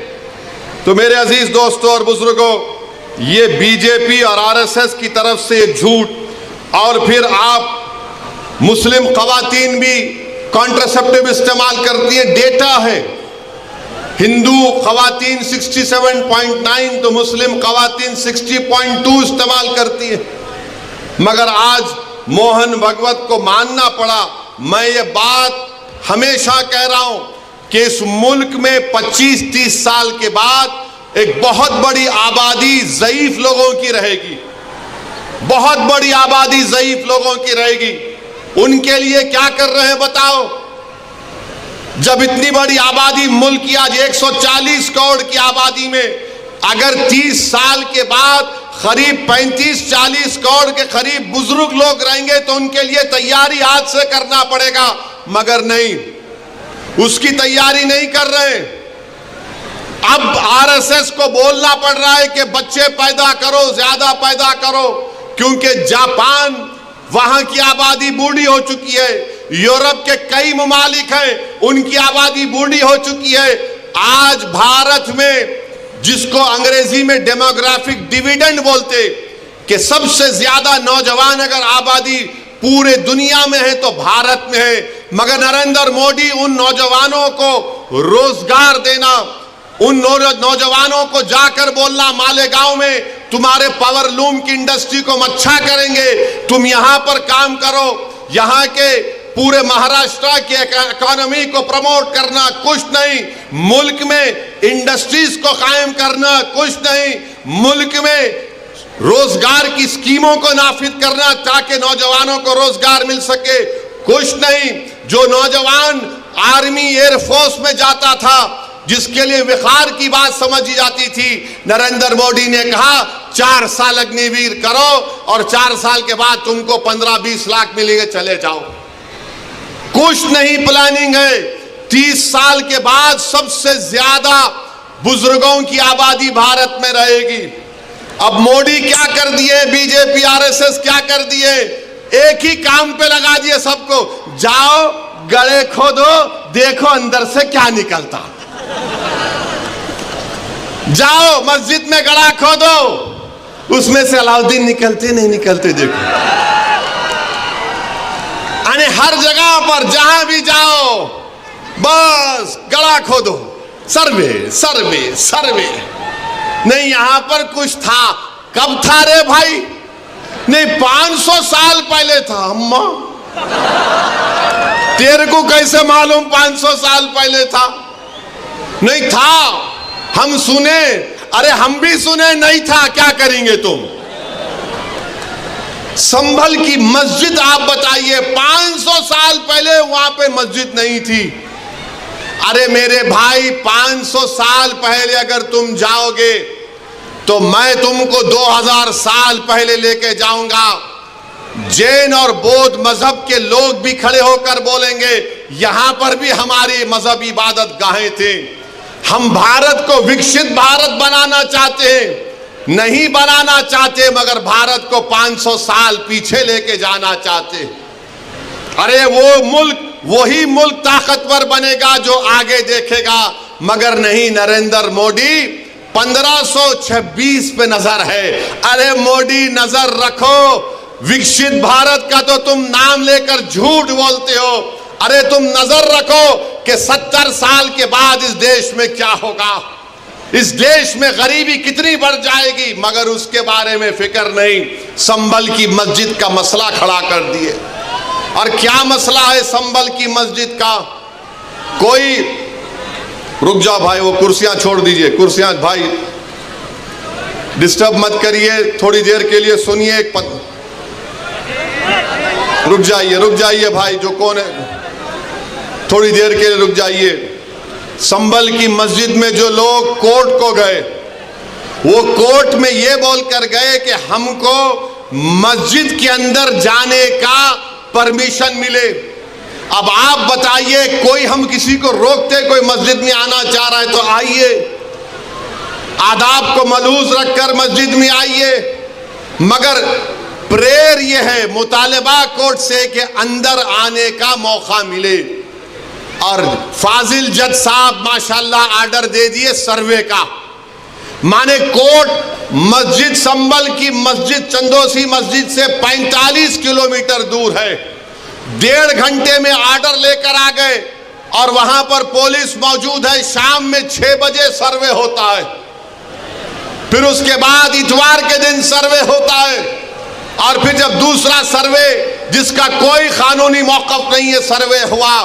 तो मेरे अजीज दोस्तों और बुजुर्गों, ये बीजेपी और आरएसएस की तरफ से झूठ, और फिर आप मुस्लिम खवातीन भी कॉन्ट्रासेप्टिव इस्तेमाल करती है। डेटा है, हिंदू खवातीन 67.9 तो मुस्लिम खवातीन 60.2 इस्तेमाल करती है। मगर आज मोहन भगवत को मानना पड़ा। मैं ये बात हमेशा कह रहा हूं कि इस मुल्क में 25-30 साल के बाद एक बहुत बड़ी आबादी ज़ईफ लोगों की रहेगी। बहुत बड़ी आबादी ज़ईफ लोगों की रहेगी। उनके लिए क्या कर रहे हैं बताओ? जब इतनी बड़ी आबादी, मुल्क की आज 140 करोड़ की आबादी में अगर 30 साल के बाद करीब 35-40 करोड़ के करीब बुजुर्ग लोग रहेंगे तो उनके लिए तैयारी आज से करना पड़ेगा। मगर नहीं, उसकी तैयारी नहीं कर रहे। अब आरएसएस को बोलना पड़ रहा है कि बच्चे पैदा करो, ज्यादा पैदा करो, क्योंकि जापान, वहां की आबादी बूढ़ी हो चुकी है। यूरोप के कई ममालिक हैं, उनकी आबादी बूढ़ी हो चुकी है। आज भारत में, जिसको अंग्रेजी में डेमोग्राफिक डिविडेंड बोलते, कि सबसे ज्यादा नौजवान अगर आबादी पूरे दुनिया में है तो भारत में है। मगर नरेंद्र मोदी उन नौजवानों को रोजगार देना, उन नौजवानों को जाकर बोलना मालेगांव में तुम्हारे पावरलूम की इंडस्ट्री को हम अच्छा करेंगे, तुम यहां पर काम करो, यहां के पूरे महाराष्ट्र की इकोनॉमी को प्रमोट करना, कुछ नहीं। मुल्क में इंडस्ट्रीज को कायम करना, कुछ नहीं। मुल्क में रोजगार की स्कीमों को नाफिज करना ताकि नौजवानों को रोजगार मिल सके, कुछ नहीं। जो नौजवान आर्मी एयरफोर्स में जाता था, जिसके लिए विखार की बात समझी जाती थी, नरेंद्र मोदी ने कहा 4 साल अग्निवीर करो और 4 साल के बाद तुमको 15-20 लाख मिलेंगे, चले जाओ। कुछ नहीं प्लानिंग है। 30 साल के बाद सबसे ज्यादा बुजुर्गों की आबादी भारत में रहेगी। अब मोदी क्या कर दिए, बीजेपी आरएसएस क्या कर दिए? एक ही काम पे लगा दिए सबको, जाओ गड़े खोदो, देखो अंदर से क्या निकलता। जाओ मस्जिद में गड़ा खोदो, उसमें से अलाउद्दीन निकलते नहीं निकलते देखो। यानी हर जगह पर जहां भी जाओ बस गड़ा खोदो, सर्वे सर्वे सर्वे। नहीं यहां पर कुछ था, कब था रे भाई? नहीं 500 साल पहले था। अम्मा तेरे को कैसे मालूम 500 साल पहले था? नहीं था, हम सुने। अरे हम भी सुने नहीं था, क्या करेंगे तुम? संभल की मस्जिद आप बताइए, 500 साल पहले वहां पे मस्जिद नहीं थी। अरे मेरे भाई 500 साल पहले अगर तुम जाओगे तो मैं तुमको 2000 साल पहले लेके जाऊंगा। जैन और बौद्ध मजहब के लोग भी खड़े होकर बोलेंगे यहां पर भी हमारी मजहब इबादत गाहें थे। हम भारत को विकसित भारत बनाना चाहते हैं, नहीं बनाना चाहते, मगर भारत को 500 साल पीछे लेके जाना चाहते। अरे वो मुल्क, वही मुल्क ताकतवर बनेगा जो आगे देखेगा। मगर नहीं, नरेंद्र मोदी 1526 पे नजर है। अरे मोदी नजर रखो, विकसित भारत का तो तुम नाम लेकर झूठ बोलते हो। अरे तुम नजर रखो कि 70 साल के बाद इस देश में क्या होगा, इस देश में गरीबी कितनी बढ़ जाएगी, मगर उसके बारे में फिक्र नहीं। संभल की मस्जिद का मसला खड़ा कर दिए। और क्या मसला है संभल की मस्जिद का? कोई, रुक जाओ भाई, वो कुर्सियां छोड़ दीजिए, कुर्सियां भाई डिस्टर्ब मत करिए, थोड़ी देर के लिए सुनिए। रुक जाइए भाई, जो कौन है, थोड़ी देर के लिए रुक जाइए। संभल की मस्जिद में जो लोग कोर्ट को गए, वो कोर्ट में ये बोलकर गए कि हमको मस्जिद के अंदर जाने का परमिशन मिले। अब आप बताइए, कोई हम किसी को रोकते, कोई मस्जिद में आना चाह रहा है तो आइए, आदाब को मलहूज रखकर मस्जिद में आइए। मगर प्रेयर ये है, मुतालिबा कोर्ट से कि अंदर आने का मौका मिले। और फाजिल जज साहब माशाल्लाह आर्डर दे दिए सर्वे का, माने कोर्ट मस्जिद संभल की मस्जिद चंदोसी मस्जिद से 45 किलोमीटर दूर है। 1.5 घंटे में आर्डर लेकर आ गए और वहां पर पुलिस मौजूद है। शाम में 6 बजे सर्वे होता है, फिर उसके बाद इतवार के दिन सर्वे होता है। और फिर जब दूसरा सर्वे जिसका कोई कानूनी मौक़िफ़ नहीं है सर्वे हुआ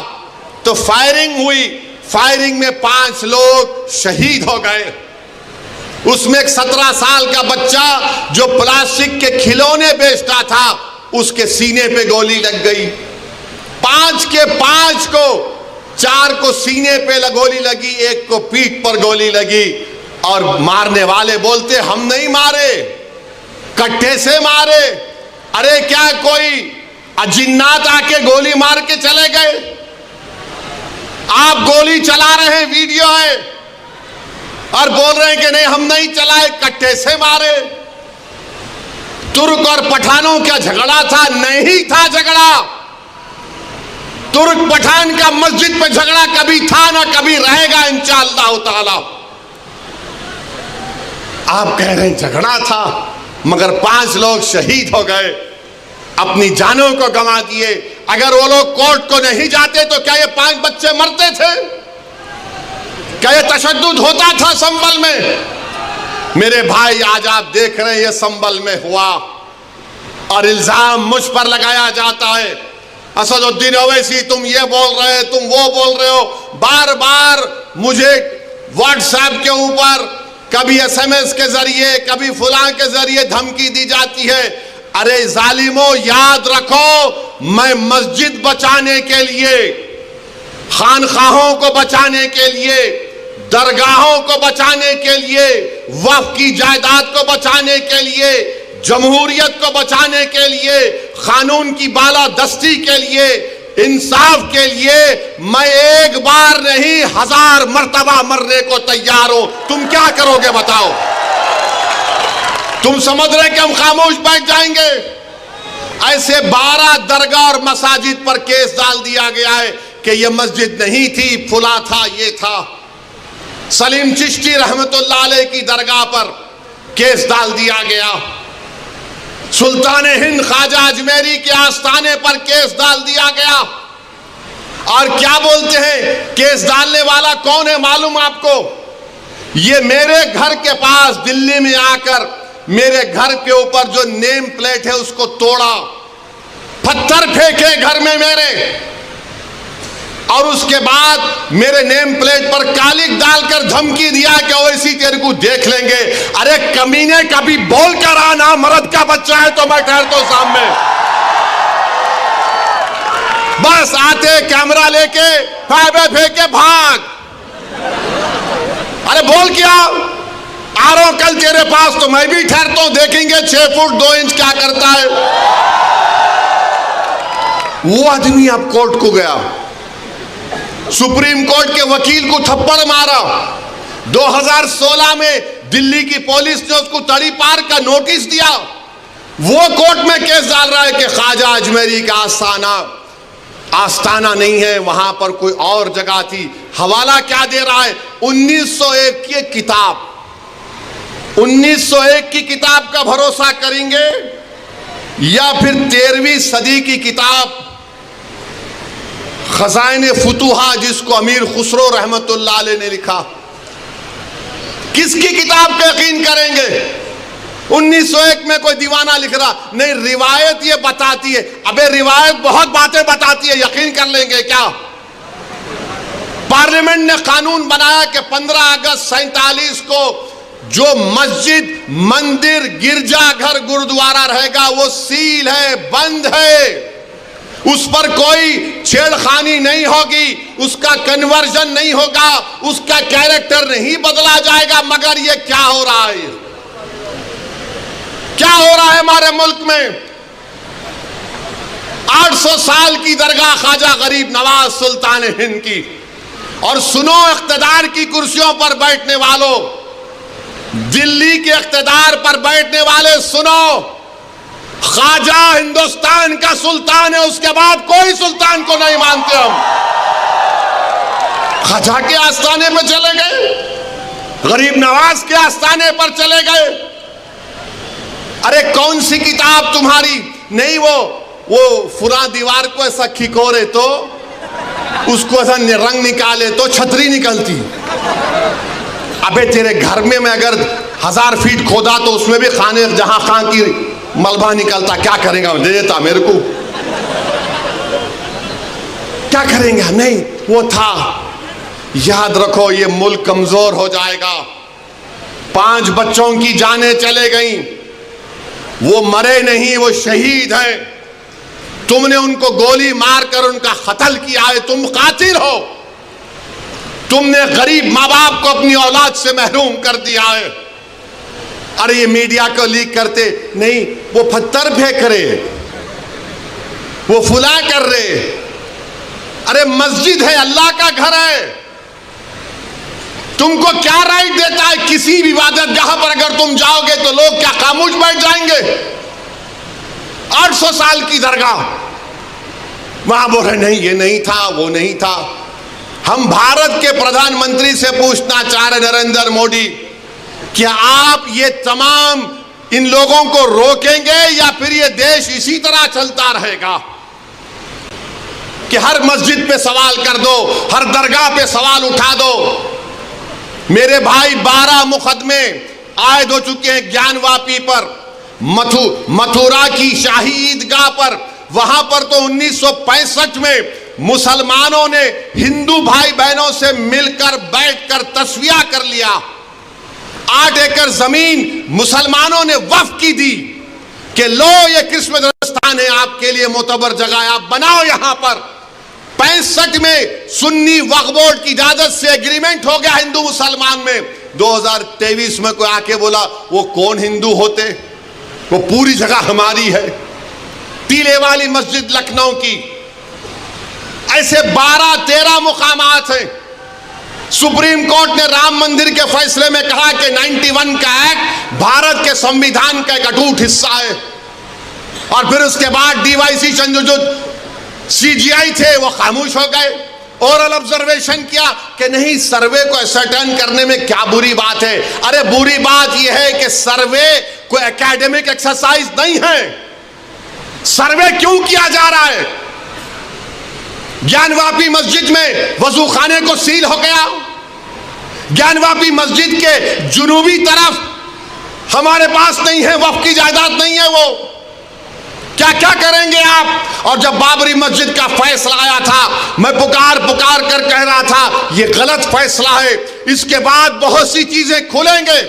तो फायरिंग हुई। फायरिंग में 5 लोग शहीद हो गए। उसमें एक 17 साल का बच्चा जो प्लास्टिक के खिलौने बेचता था, उसके सीने पे गोली लग गई। 5 के 5 को, 4 को सीने पे गोली लगी, 1 को पीठ पर गोली लगी। और मारने वाले बोलते हम नहीं मारे, कट्टे से मारे। अरे क्या कोई अजिन्नात आके गोली मार के चले गए? आप गोली चला रहे हैं, वीडियो है, और बोल रहे हैं कि नहीं हम नहीं चलाए, कट्टे से मारे। तुर्क और पठानों का झगड़ा था? नहीं था झगड़ा। तुर्क पठान का मस्जिद पे झगड़ा कभी था ना कभी रहेगा इंशाअल्लाह ताला। आप कह रहे हैं झगड़ा था, मगर 5 लोग शहीद हो गए, अपनी जानों को गंवा दिए। अगर वो लोग कोर्ट को नहीं जाते तो क्या ये 5 बच्चे मरते थे? क्या ये तशद्दुद होता था संभल में? मेरे भाई, आज आप देख रहे हैं ये संभल में हुआ और इल्जाम मुझ पर लगाया जाता है। असदुद्दीन ओवैसी तुम ये बोल रहे हो, तुम वो बोल रहे हो। बार बार मुझे व्हाट्सएप के ऊपर कभी SMS के जरिए, कभी फलां के जरिए धमकी दी जाती है। अरे जालिमों, याद रखो, मैं मस्जिद बचाने के लिए, खानखाहों को बचाने के लिए, दरगाहों को बचाने के लिए, वक्फ की जायदाद को बचाने के लिए, जमहूरियत को बचाने के लिए, कानून की बालादस्ती के लिए, इंसाफ के लिए मैं एक बार नहीं 1000 मर्तबा मरने को तैयार हूं। तुम क्या करोगे बताओ? तुम समझ रहे कि हम खामोश बैठ जाएंगे? ऐसे 12 दरगाह और मसाजिद पर केस डाल दिया गया है कि यह मस्जिद नहीं थी, फुला था, ये था। सलीम चिश्ती रहमतुल्लाह अलैह की दरगाह पर केस डाल दिया गया। सुल्तान हिंद ख्वाजा अजमेरी के आस्थाने पर केस डाल दिया गया। और क्या बोलते हैं, केस डालने वाला कौन है मालूम आपको? ये मेरे घर के पास दिल्ली में आकर मेरे घर के ऊपर जो नेम प्लेट है उसको तोड़ा, पत्थर फेंके घर में मेरे, और उसके बाद मेरे नेम प्लेट पर कालिक डालकर धमकी दिया कि ओवैसी तेरे को देख लेंगे। अरे कमीने, कभी बोल कर आना, मर्द का बच्चा है तो मैं ठहरता हूं सामने। बस आते कैमरा लेके फाइबे फेंके भाग। अरे बोल क्या आ रहा हूं कल तेरे पास तो मैं भी ठहरता हूं, देखेंगे 6 फुट 2 इंच क्या करता है। वो आदमी अब कोर्ट को गया, सुप्रीम कोर्ट के वकील को थप्पड़ मारा। 2016 में दिल्ली की पुलिस ने उसको तड़ी पार का नोटिस दिया। वो कोर्ट में केस डाल रहा है कि ख्वाजा अजमेरी का आस्थाना नहीं है, वहां पर कोई और जगह थी। हवाला क्या दे रहा है? 1901 की किताब, 1901 की किताब का भरोसा करेंगे या फिर 13वीं सदी की किताब खजाइने फुतूहा, जिसको अमीर खुसरो रहमतुल्लाह अलैह ने लिखा? किसकी किताब का यकीन करेंगे? 1901 में कोई दीवाना लिख रहा नहीं, रिवायत ये बताती है। अबे रिवायत बहुत बातें बताती है, यकीन कर लेंगे क्या? पार्लियामेंट ने कानून बनाया कि 15 अगस्त 47 को जो मस्जिद, मंदिर, गिरजाघर, गुरुद्वारा रहेगा वो सील है, बंद है, उस पर कोई छेड़खानी नहीं होगी, उसका कन्वर्जन नहीं होगा, उसका कैरेक्टर नहीं बदला जाएगा। मगर ये क्या हो रहा है? क्या हो रहा है हमारे मुल्क में? 800 साल की दरगाह ख्वाजा गरीब नवाज सुल्तान हिंद की। और सुनो इख्तिदार की कुर्सियों पर बैठने वालों, दिल्ली के इख्तिदार पर बैठने वाले सुनो, ख्वाजा हिंदुस्तान का सुल्तान है, उसके बाद कोई सुल्तान को नहीं मानते हम। ख्वाजा के आस्थाने पर चले गए, गरीब नवाज के आस्थाने पर चले गए। अरे कौन सी किताब तुम्हारी? नहीं, वो फुरा दीवार को ऐसा खिकोरे तो उसको ऐसा रंग निकाले तो छतरी निकलती। अबे तेरे घर में मैं अगर 1000 फीट खोदा तो उसमें भी खाने जहां खां की मलबा निकलता, क्या करेगा? दे देता मेरे को, क्या करेंगे? नहीं, वो था। याद रखो, ये मुल्क कमजोर हो जाएगा। 5 बच्चों की जानें चले गईं, वो मरे नहीं, वो शहीद हैं। तुमने उनको गोली मारकर उनका कत्ल किया है, तुम कातिल हो। तुमने गरीब माँ बाप को अपनी औलाद से महरूम कर दिया है। अरे ये मीडिया को लीक करते नहीं, वो पत्थर फेंक रहे, वो फुला कर रहे। अरे मस्जिद है, अल्लाह का घर है, तुमको क्या राइट देता है? किसी भी इबादतगाह पर अगर तुम जाओगे तो लोग क्या खामोश बैठ जाएंगे? 800 साल की दरगाह, वहां बोल रहे नहीं, ये नहीं था, वो नहीं था। हम भारत के प्रधानमंत्री से पूछना चाह रहे, नरेंद्र मोदी, क्या आप ये तमाम इन लोगों को रोकेंगे या फिर ये देश इसी तरह चलता रहेगा कि हर मस्जिद पे सवाल कर दो, हर दरगाह पे सवाल उठा दो? मेरे भाई 12 मुकदमे आयद हो चुके हैं ज्ञानवापी पर, मथुरा की शाही ईदगाह पर। वहां पर तो 1965 में मुसलमानों ने हिंदू भाई बहनों से मिलकर बैठकर तस्वीया कर लिया। 8 एकड़ जमीन मुसलमानों ने वक्फ की दी कि लो ये किस्मत स्थान है, आपके लिए मोतबर जगह है, आप बनाओ यहां पर। 65 में सुन्नी वक्फ बोर्ड की इजाजत से एग्रीमेंट हो गया हिंदू मुसलमान में। 2023 में कोई आके बोला वो कौन हिंदू होते, वो पूरी जगह हमारी है। टीले वाली मस्जिद लखनऊ की, ऐसे 12-13 मुकामात हैं। सुप्रीम कोर्ट ने राम मंदिर के फैसले में कहा कि 91 का एक्ट भारत के संविधान का एक अटूट हिस्सा है। और फिर उसके बाद डीवाईसी चंद्रचूड़ सीजीआई थे, वो खामोश हो गए। ओरल ऑब्जर्वेशन किया कि नहीं, सर्वे को असर्टेन करने में क्या बुरी बात है? अरे बुरी बात यह है कि सर्वे कोई एकेडमिक एक्सरसाइज नहीं है। सर्वे क्यों किया जा रहा है? ज्ञानवापी मस्जिद में वजू खाने को सील हो गया। ज्ञानवापी मस्जिद के जुनूबी तरफ हमारे पास नहीं है, वक्फ की जायदाद नहीं है। वो क्या क्या करेंगे आप? और जब बाबरी मस्जिद का फैसला आया था, मैं पुकार कर कह रहा था ये गलत फैसला है, इसके बाद बहुत सी चीजें खुलेंगे।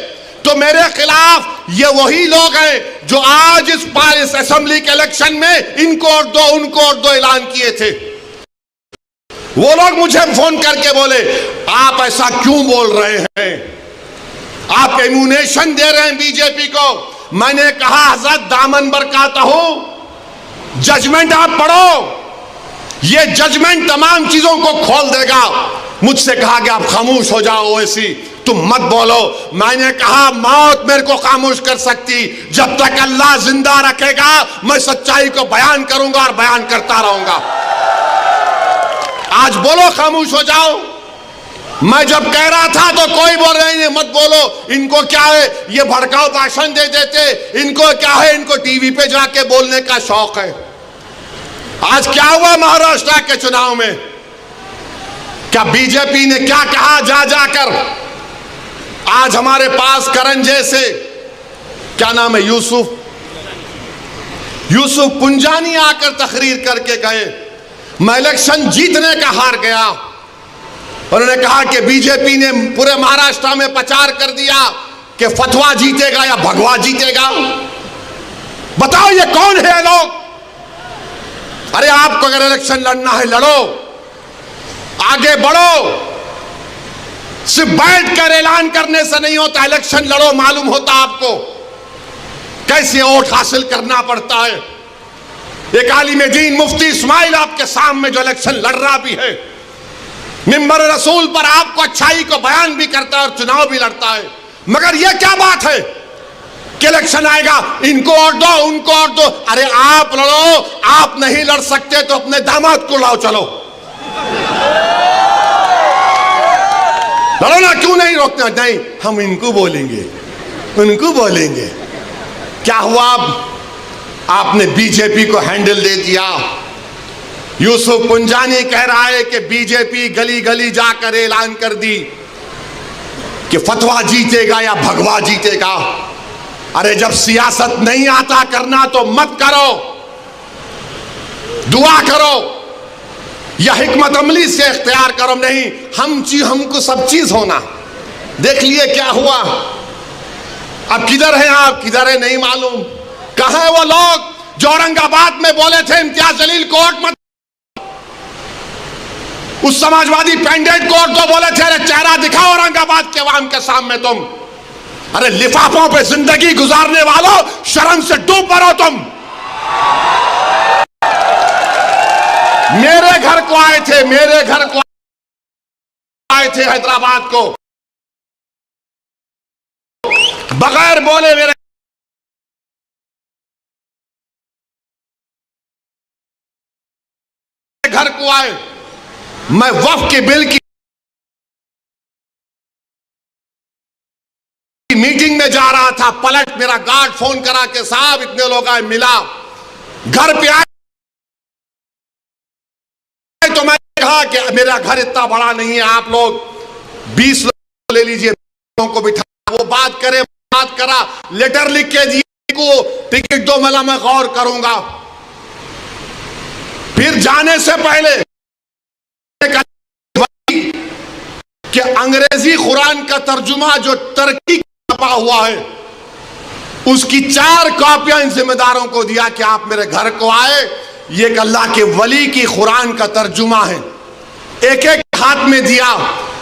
तो मेरे खिलाफ ये वही लोग हैं जो आज इस असेंबली के इलेक्शन में इनको और दो, उनको और दो ऐलान किए थे। वो लोग मुझे फोन करके बोले आप ऐसा क्यों बोल रहे हैं, आप इम्यूनेशन दे रहे हैं बीजेपी को। मैंने कहा हजरत दामन बरकाता हूं, जजमेंट आप पढ़ो, ये जजमेंट तमाम चीजों को खोल देगा। मुझसे कहा कि आप खामोश हो जाओ, ओवैसी तुम मत बोलो। मैंने कहा मौत मेरे को खामोश कर सकती, जब तक अल्लाह जिंदा रखेगा मैं सच्चाई को बयान करूंगा और बयान करता रहूंगा। आज बोलो खामोश हो जाओ। मैं जब कह रहा था तो कोई बोल रहे हैं मत बोलो, इनको क्या है, ये भड़काऊ भाषण दे देते, इनको क्या है, इनको टीवी पे जाके बोलने का शौक है। आज क्या हुआ महाराष्ट्र के चुनाव में? क्या बीजेपी ने क्या कहा जा जाकर? आज हमारे पास करण जैसे, क्या नाम है, यूसुफ पुंजानी आकर तकरीर करके गए, मैं इलेक्शन जीतने का हार गया। उन्होंने कहा कि बीजेपी ने पूरे महाराष्ट्र में प्रचार कर दिया कि फतवा जीतेगा या भगवा जीतेगा। बताओ ये कौन है लोग? अरे आपको अगर इलेक्शन लड़ना है लड़ो, आगे बढ़ो, सिर्फ बैठकर ऐलान करने से नहीं होता, इलेक्शन लड़ो, मालूम होता आपको कैसे वोट हासिल करना पड़ता है। एक आलिम दीन मुफ्ती इस्माइल आपके सामने जो इलेक्शन लड़ रहा भी है, मिंबर रसूल पर आपको अच्छाई को बयान भी करता है और चुनाव भी लड़ता है, मगर यह क्या बात है कि इलेक्शन आएगा इनको वोट दो, उनको वोट दो। अरे आप लड़ो, आप नहीं लड़ सकते तो अपने दामाद को लाओ, चलो लड़ो ना, क्यों नहीं रोकते? नहीं, हम इनको बोलेंगे, उनको बोलेंगे। क्या हुआ? आपने बीजेपी को हैंडल दे दिया। यूसुफ पुंजानी कह रहा है कि बीजेपी गली गली जाकर ऐलान कर दी कि फतवा जीतेगा या भगवा जीतेगा। अरे जब सियासत नहीं आता करना तो मत करो, दुआ करो या हिकमत अमली से इख्तियार करो। नहीं, हमको सब चीज होना। देख लिए क्या हुआ? अब किधर हैं आप, किधर है नहीं मालूम। कहां है वो लोग जो औरंगाबाद में बोले थे इम्तियाज जलील कोर्ट मत, उस समाजवादी पैंडेट कोर्ट तो बोले थे अरे चेहरा दिखाओ औरंगाबाद के अवाम के सामने तुम। अरे लिफाफों पे जिंदगी गुजारने वालों, शर्म से डूब मरो तुम। मेरे घर को आए थे, मेरे घर को आए थे हैदराबाद को, बगैर बोले मेरे घर को आए। मैं वक्फ के बिल की मीटिंग में जा रहा था, पलट मेरा गार्ड फोन करा के साहब इतने लोग आए, मिला, घर पे आए तो मैं कहा कि मेरा घर इतना बड़ा नहीं है, आप लोग 20 लोग ले लीजिए, को बिठा, वो बात करे, बात करा, लेटर लिख के दिए को, टिकट दो, मला मैं गौर करूंगा। फिर जाने से पहले कि अंग्रेजी कुरान का तर्जुमा जो टर्की छपा हुआ है उसकी 4 कॉपियां इन जिम्मेदारों को दिया कि आप मेरे घर को आए, ये एक अल्लाह के वली की कुरान का तर्जुमा है। एक एक हाथ में दिया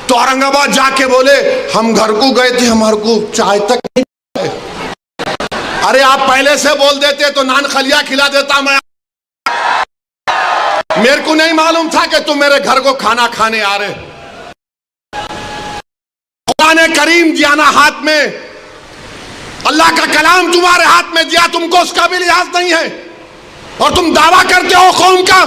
तो औरंगाबाद जाके बोले हम घर को गए थे, हमारे को चाय तक नहीं आए। अरे आप पहले से बोल देते तो नान खलिया खिला देता मैं। मेरे को नहीं मालूम था कि तुम मेरे घर को खाना खाने आ रहे। कुरान करीम दिया ना हाथ में, अल्लाह का कलाम तुम्हारे हाथ में दिया, तुमको उसका भी लिहाज नहीं है और तुम दावा करते हो कौम का।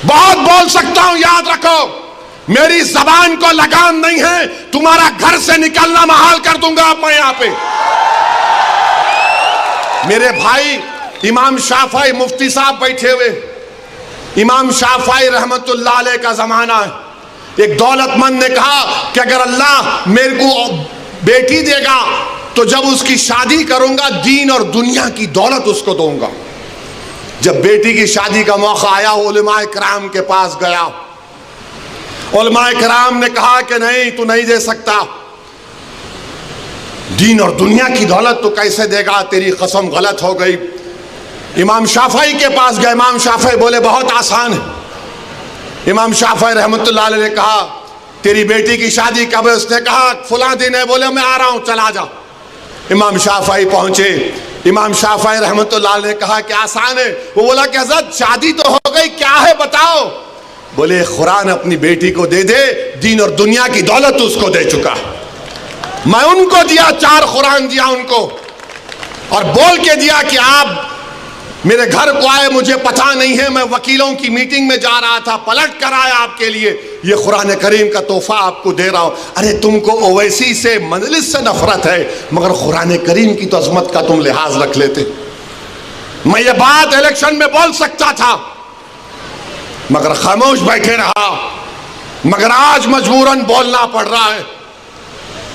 बहुत बोल सकता हूं, याद रखो मेरी जबान को लगाम नहीं है, तुम्हारा घर से निकलना महाल कर दूंगा मैं यहां पे। मेरे भाई इमाम शाफई मुफ्ती साहब बैठे हुए, इमाम शाफई रहमतुल्लाह अलैह का जमाना है। एक दौलतमंद ने कहा कि अगर अल्लाह मेरे को बेटी देगा तो जब उसकी शादी करूंगा दीन और दुनिया की दौलत उसको दूंगा। जब बेटी की शादी का मौका आया उलमाए किराम के पास गया, उलमाए किराम ने कहा कि नहीं तू नहीं दे सकता, दीन और दुनिया की दौलत तो कैसे देगा, तेरी कसम गलत हो गई। इमाम शाफई के पास गए, इमाम शाफई बोले बहुत आसान है। इमाम शाफई रहमतुल्लाह अलैह ने कहा तेरी बेटी की शादी कब है? उसने कहा फुला दिन है। बोले मैं आ रहा हूं, चला जा। इमाम शाफई पहुंचे, इमाम शाफई रहमतुल्लाह अलैह ने कहा कि आसान है। वो बोला कि हज़रत शादी तो हो गई, क्या है बताओ। बोले कुरान अपनी बेटी को दे दे, दीन और दुनिया की दौलत उसको दे चुका, मैं उनको दिया, 4 कुरान दिया उनको और बोल के दिया कि आप मेरे घर को आए, मुझे पता नहीं है, मैं वकीलों की मीटिंग में जा रहा था, पलट कर आया आपके लिए, ये कुरान करीम का तोहफा आपको दे रहा हूं। अरे तुमको ओवैसी से, मजलिस से नफरत है, मगर कुरान करीम की तो अजमत का तुम लिहाज रख लेते। मैं ये बात इलेक्शन में बोल सकता था मगर खामोश बैठे रहा, मगर आज मजबूरन बोलना पड़ रहा है।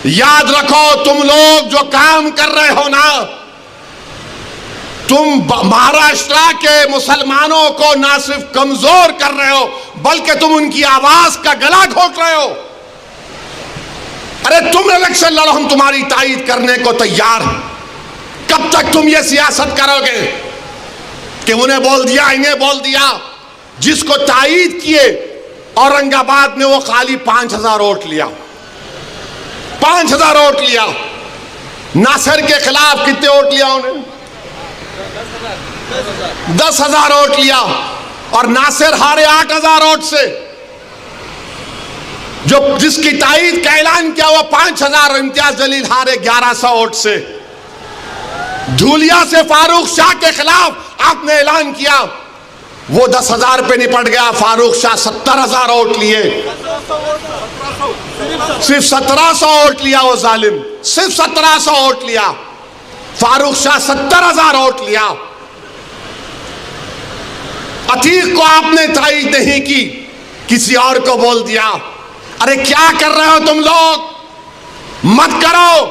याद रखो, तुम लोग जो काम कर रहे हो ना, तुम महाराष्ट्र के मुसलमानों को ना सिर्फ कमजोर कर रहे हो बल्कि तुम उनकी आवाज का गला घोट रहे हो। अरे तुम इलेक्शन लड़ो, हम तुम्हारी तायीद करने को तैयार हैं। कब तक तुम ये सियासत करोगे कि उन्हें बोल दिया, इन्हें बोल दिया? जिसको तायीद किए औरंगाबाद में वो खाली 5000 वोट लिया, 5000 वोट लिया। नासिर के खिलाफ कितने वोट लिया उन्हें? 10,000 वोट लिया। और नासिर हारे 8,000 वोट से। जो जिसकी तायीद का ऐलान किया वो 5,000, इम्तियाज जलील हारे 1100 वोट से। धूलिया से फारूक शाह के खिलाफ आपने ऐलान किया, वो 10,000 पे निपट गया। फारूक शाह 70,000 वोट लिए, सिर्फ 1700 वोट लिया वो जालिम, सिर्फ 1700 वोट लिया। फारूक शाह 70,000 वोट लिया। अतीक को आपने तायीद नहीं की, किसी और को बोल दिया। अरे क्या कर रहे हो तुम लोग? मत करो।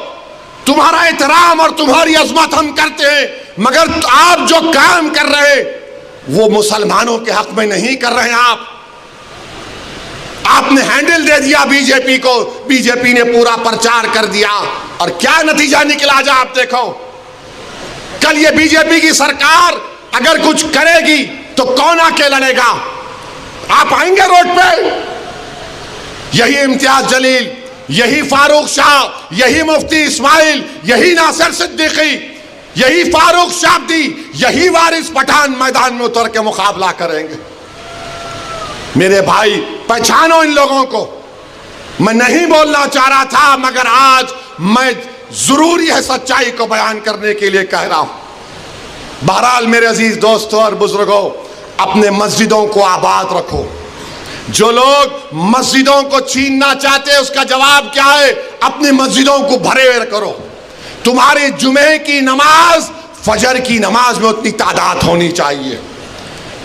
तुम्हारा एहतराम और तुम्हारी अजमत हम करते हैं, मगर आप जो काम कर रहे वो मुसलमानों के हक में नहीं कर रहे हैं। आपने हैंडल दे दिया बीजेपी को, बीजेपी ने पूरा प्रचार कर दिया और क्या नतीजा निकला जा आप देखो। कल ये बीजेपी की सरकार अगर कुछ करेगी तो कौन आके लड़ेगा? आप आएंगे रोड पे? यही इम्तियाज जलील, यही फारूक शाह, यही मुफ्ती इस्माइल, यही नासिर सिद्दीकी, यही फारूक शाब्दी, यही वारिस पठान मैदान में उतर के मुकाबला करेंगे। मेरे भाई, पहचानो इन लोगों को। मैं नहीं बोलना चाह रहा था मगर आज मैं जरूरी है सच्चाई को बयान करने के लिए कह रहा हूं। बहरहाल मेरे अजीज दोस्तों और बुजुर्गों, अपने मस्जिदों को आबाद रखो। जो लोग मस्जिदों को छीनना चाहते हैं उसका जवाब क्या है? अपनी मस्जिदों को भरे करो। तुम्हारी जुमे की नमाज फजर की नमाज में उतनी तादाद होनी चाहिए।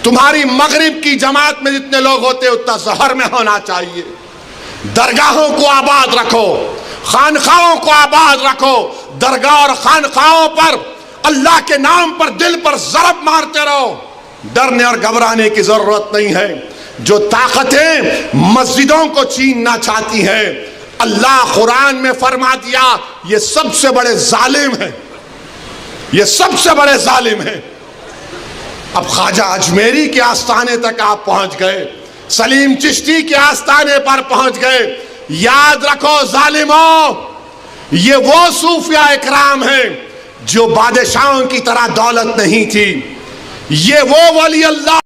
तुम्हारी मगरिब की जमात में जितने लोग होते हैं उतना जहर में होना चाहिए। दरगाहों को आबाद रखो, खानखाओं को आबाद रखो। दरगाह और खानखाओं पर अल्लाह के नाम पर दिल पर ज़रब मारते रहो। डरने और घबराने की जरूरत नहीं है। जो ताकतें मस्जिदों को छीनना चाहती हैं, अल्लाह कुरान में फरमा दिया ये सबसे बड़े जालिम हैं, ये सबसे बड़े जालिम हैं। अब ख्वाजा अजमेरी के आस्थाने तक आप पहुंच गए, सलीम चिश्ती के आस्थाने पर पहुंच गए। याद रखो जालिमों, ये वो सूफिया इकराम हैं जो बादशाहों की तरह दौलत नहीं थी। ये वो वली अल्लाह